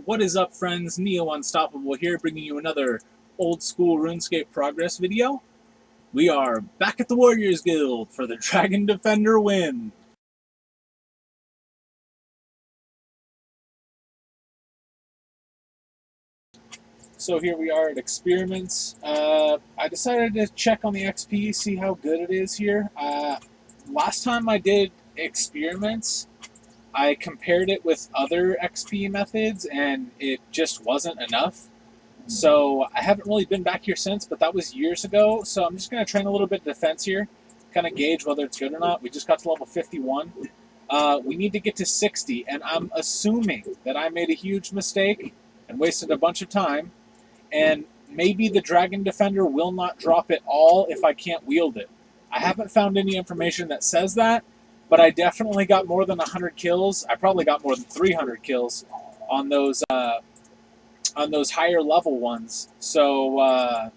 What is up, friends? Neo Unstoppable here, bringing you another old school RuneScape progress video. We are back at the Warriors Guild for the Dragon Defender win. So here we are at Experiments. I decided to check on the XP, see how good it is here. Last time I did Experiments, I compared it with other XP methods, and it just wasn't enough. So I haven't really been back here since, but that was years ago. So I'm just going to train a little bit of defense here, kind of gauge whether it's good or not. We just got to level 51. We need to get to 60, and I'm assuming that I made a huge mistake and wasted a bunch of time, and maybe the Dragon Defender will not drop at all if I can't wield it. I haven't found any information that says that, but I definitely got more than 100 kills. I probably got more than 300 kills on those higher level ones. So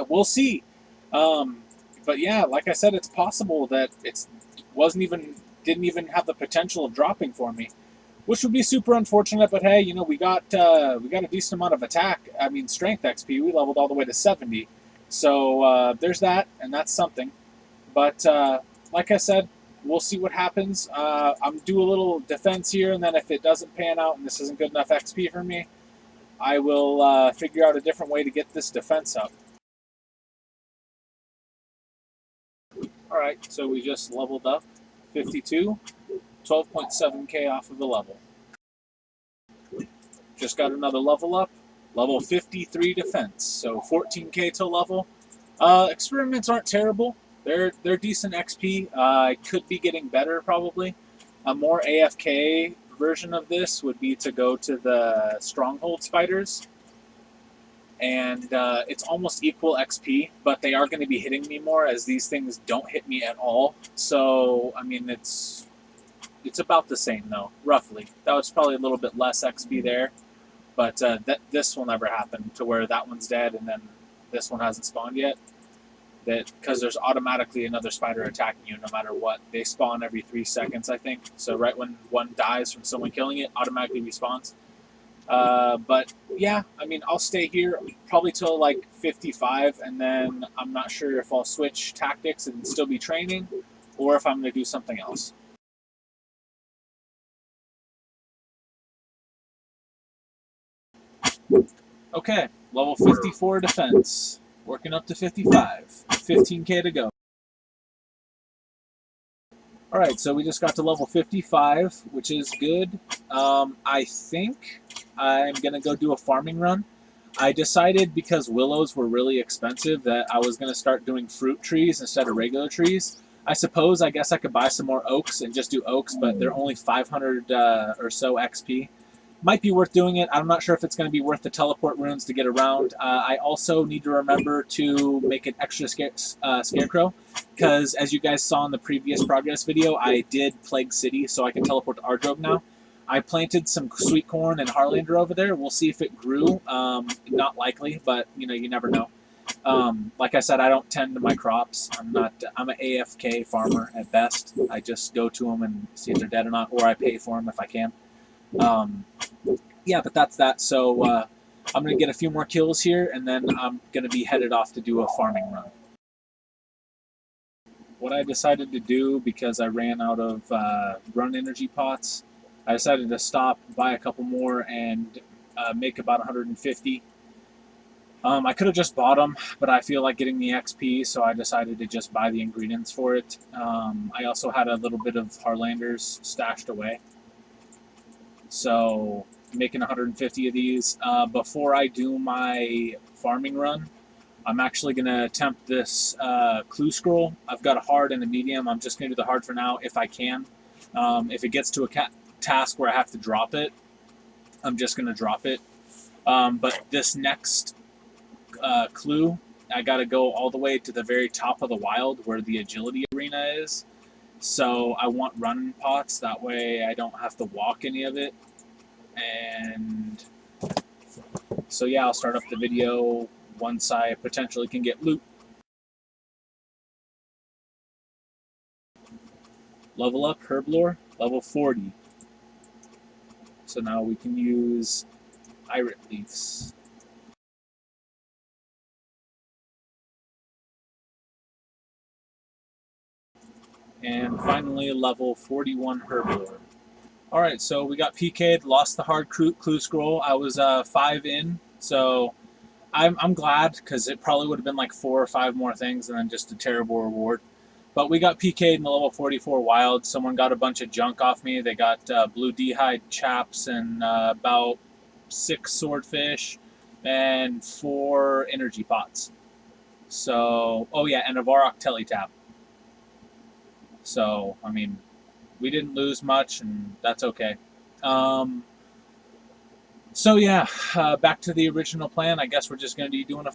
we'll see. But yeah, like I said, it's possible that didn't even have the potential of dropping for me, which would be super unfortunate. But hey, you know, we got a decent amount of strength XP. We leveled all the way to 70. So there's that, and that's something. But like I said, we'll see what happens. I'm do a little defense here, and then if it doesn't pan out and this isn't good enough XP for me, I will figure out a different way to get this defense up. Alright, so we just leveled up 52, 12.7k off of the level. Just got another level up, level 53 defense, so 14k to level. Experiments aren't terrible. They're decent XP. I could be getting better probably. A more AFK version of this would be to go to the Stronghold Spiders, and it's almost equal XP, but they are going to be hitting me more, as these things don't hit me at all. So I mean, it's about the same though, roughly. That was probably a little bit less XP there, but this will never happen to where that one's dead and then this one hasn't spawned yet. Because there's automatically another spider attacking you no matter what. They spawn every 3 seconds, I think. So right when one dies from someone killing it, automatically respawns. But yeah, I mean, I'll stay here probably till like 55, and then I'm not sure if I'll switch tactics and still be training, or if I'm going to do something else. Okay, level 54 defense. Working up to 55. 15k to go. Alright, so we just got to level 55, which is good. I think I'm going to go do a farming run. I decided, because willows were really expensive, that I was going to start doing fruit trees instead of regular trees. I guess I could buy some more oaks and just do oaks, but they're only 500 or so XP. Might be worth doing it. I'm not sure if it's going to be worth the teleport runes to get around. I also need to remember to make an extra scarecrow, because as you guys saw in the previous progress video, I did Plague City, so I can teleport to Ardrobe now. I planted some sweet corn and Harlander over there. We'll see if it grew. Not likely, but you know, you never know. Like I said, I don't tend to my crops. I'm an AFK farmer at best. I just go to them and see if they're dead or not, or I pay for them if I can. Yeah, but that's that. So I'm going to get a few more kills here, and then I'm going to be headed off to do a farming run. What I decided to do, because I ran out of run energy pots, I decided to stop, buy a couple more, and make about 150. I could have just bought them, but I feel like getting the XP, so I decided to just buy the ingredients for it. I also had a little bit of Harlanders stashed away. So making 150 of these. Before I do my farming run, I'm actually going to attempt this clue scroll. I've got a hard and a medium. I'm just going to do the hard for now if I can. If it gets to a task where I have to drop it, I'm just going to drop it. But this next clue, I got to go all the way to the very top of the wild where the agility arena is. So I want running pots, that way I don't have to walk any of it. And so yeah, I'll start up the video once I potentially can get loot. Level up, Herblore, level 40. So now we can use irit leaves. And finally, level 41 herbivore. Alright, so we got PK'd, lost the hard clue scroll. I was 5 in, so I'm glad, because it probably would have been like 4 or 5 more things and then just a terrible reward. But we got PK'd in the level 44 wild. Someone got a bunch of junk off me. They got blue d'hide chaps and about 6 swordfish and 4 energy pots. So, oh yeah, and a Varrock Teletab. So, I mean, we didn't lose much, and that's okay. So yeah, back to the original plan. I guess we're just going to be doing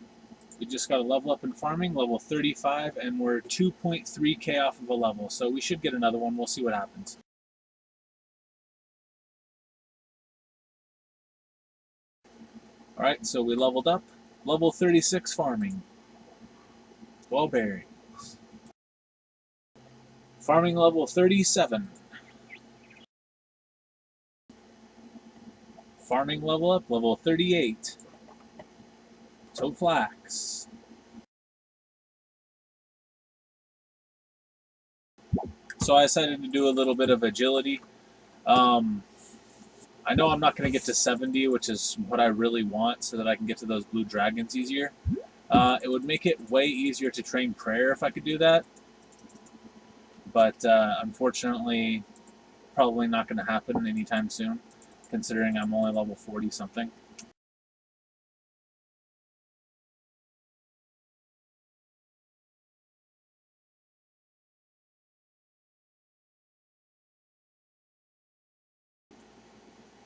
we just got to level up in farming, level 35, and we're 2.3k off of a level. So we should get another one. We'll see what happens. All right, so we leveled up. Level 36 farming. 12 berries. Farming level 37. Farming level up, level 38. Toad flax. So I decided to do a little bit of agility. I know I'm not going to get to 70, which is what I really want, so that I can get to those blue dragons easier. It would make it way easier to train prayer if I could do that. But unfortunately, probably not going to happen anytime soon, considering I'm only level 40 something.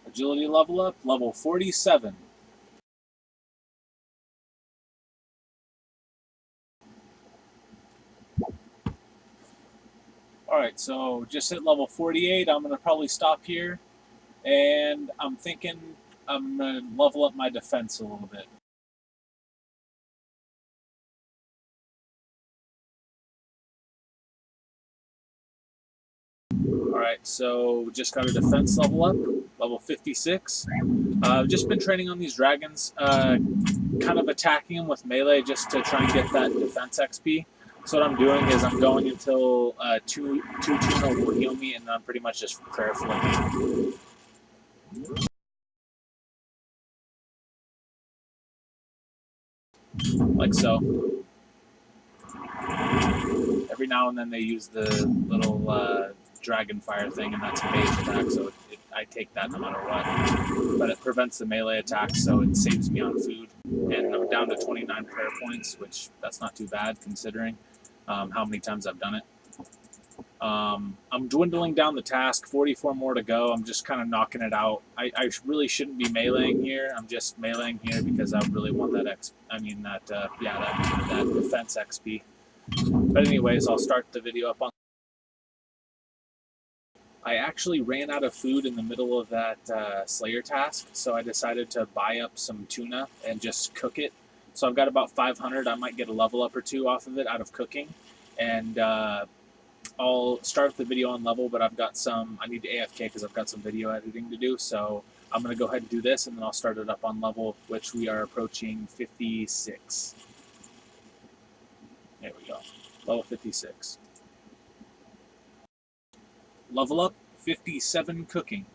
Agility level up, level 47. Alright, so just hit level 48. I'm going to probably stop here. And I'm thinking I'm going to level up my defense a little bit. Alright, so just got a defense level up, level 56. I've just been training on these dragons, kind of attacking them with melee just to try and get that defense XP. So what I'm doing is I'm going until two tuna will heal me, and I'm pretty much just prayerfully. Like so. Every now and then they use the little dragon fire thing, and that's a base attack, so I take that no matter what. But it prevents the melee attacks, so it saves me on food. And I'm down to 29 prayer points, which that's not too bad considering how many times I've done it. I'm dwindling down the task, 44 more to go. I'm just kind of knocking it out. I really shouldn't be meleeing here. I'm just meleeing here because I really want that that defense XP. But anyways, I'll start the video up on. I actually ran out of food in the middle of that Slayer task, so I decided to buy up some tuna and just cook it. So I've got about 500. I might get a level up or 2 off of it out of cooking. And I'll start the video on level, but I've got some, I need to AFK because I've got some video editing to do. So I'm going to go ahead and do this, and then I'll start it up on level, which we are approaching 56. There we go. Level 56. Level up, 57 cooking.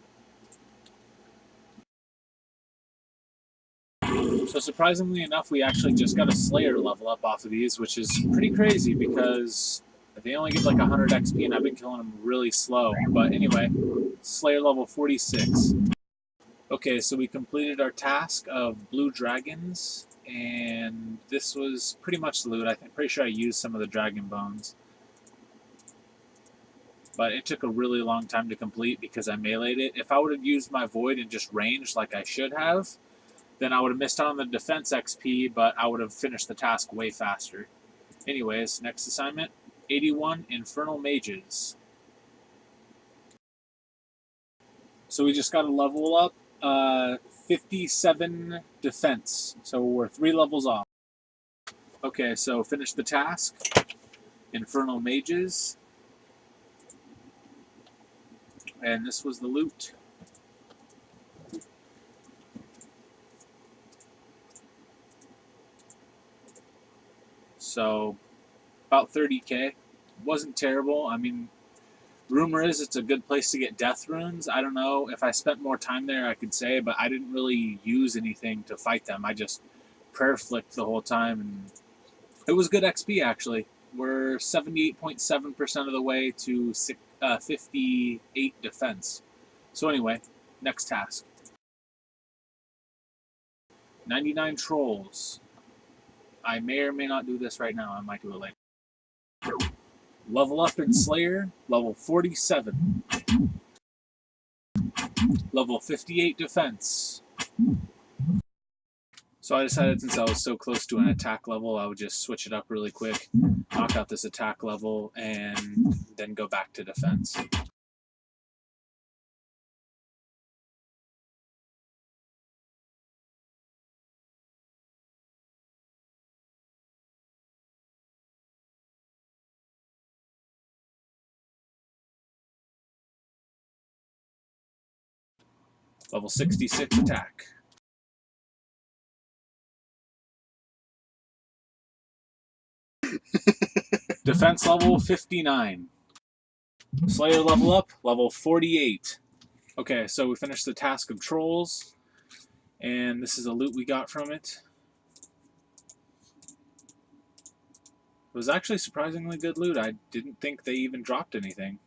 So surprisingly enough, we actually just got a Slayer level up off of these, which is pretty crazy because they only get like 100 XP, and I've been killing them really slow. But anyway, Slayer level 46. Okay, so we completed our task of blue dragons, and this was pretty much the loot. I'm pretty sure I used some of the dragon bones. But it took a really long time to complete because I meleeed it. If I would have used my void and just ranged like I should have, then I would have missed out on the defense XP, but I would have finished the task way faster. Anyways, next assignment, 81 Infernal Mages. So we just got to level up 57 defense. So we're 3 levels off. Okay, so finish the task. Infernal Mages. And this was the loot. So about 30k. Wasn't terrible. I mean, rumor is it's a good place to get death runes. I don't know. If I spent more time there, I could say, but I didn't really use anything to fight them. I just prayer flicked the whole time, and it was good XP, actually. We're 78.7% of the way to 58 defense. So anyway, next task. 99 trolls. I may or may not do this right now. I might do it later. Level up in Slayer, level 47. Level 58 defense. So I decided, since I was so close to an attack level, I would just switch it up really quick, knock out this attack level, and then go back to defense. Level 66 attack. Defense level 59. Slayer level up, level 48. Okay, so we finished the task of trolls, and this is the loot we got from it. It was actually surprisingly good loot. I didn't think they even dropped anything.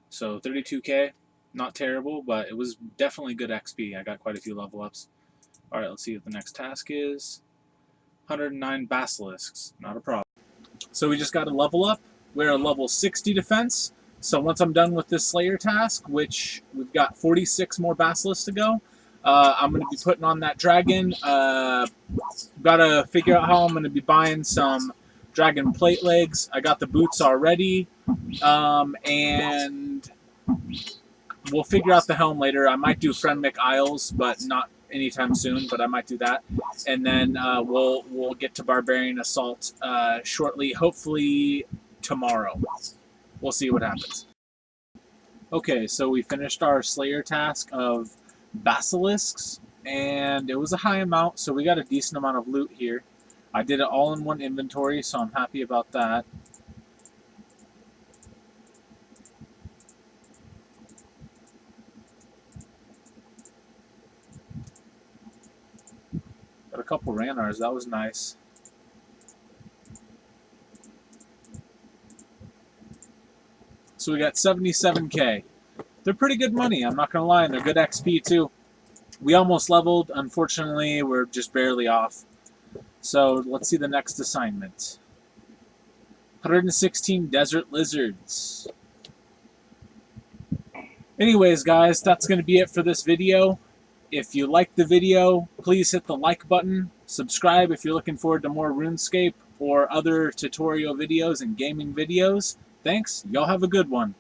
So 32k, not terrible, but it was definitely good XP. I got quite a few level ups. Alright, let's see what the next task is. 109 basilisks, not a problem. So we just got to level up. We're a level 60 defense. So once I'm done with this Slayer task, which we've got 46 more basilisks to go, I'm going to be putting on that dragon. Got to figure out how I'm going to be buying some dragon plate legs. I got the boots already. And we'll figure out the helm later. I might do Friendmic Isles, but not anytime soon, but I might do that. And then we'll get to Barbarian Assault shortly, hopefully tomorrow. We'll see what happens. Okay, so we finished our Slayer task of basilisks, and it was a high amount, so we got a decent amount of loot here. I did it all in one inventory, so I'm happy about that. Got a couple Ranars, that was nice. So we got 77k. They're pretty good money, I'm not going to lie, and they're good XP too. We almost leveled. Unfortunately, we're just barely off. So let's see the next assignment. 116 desert lizards. Anyways, guys, that's going to be it for this video. If you liked the video, please hit the like button. Subscribe if you're looking forward to more RuneScape or other tutorial videos and gaming videos. Thanks. Y'all have a good one.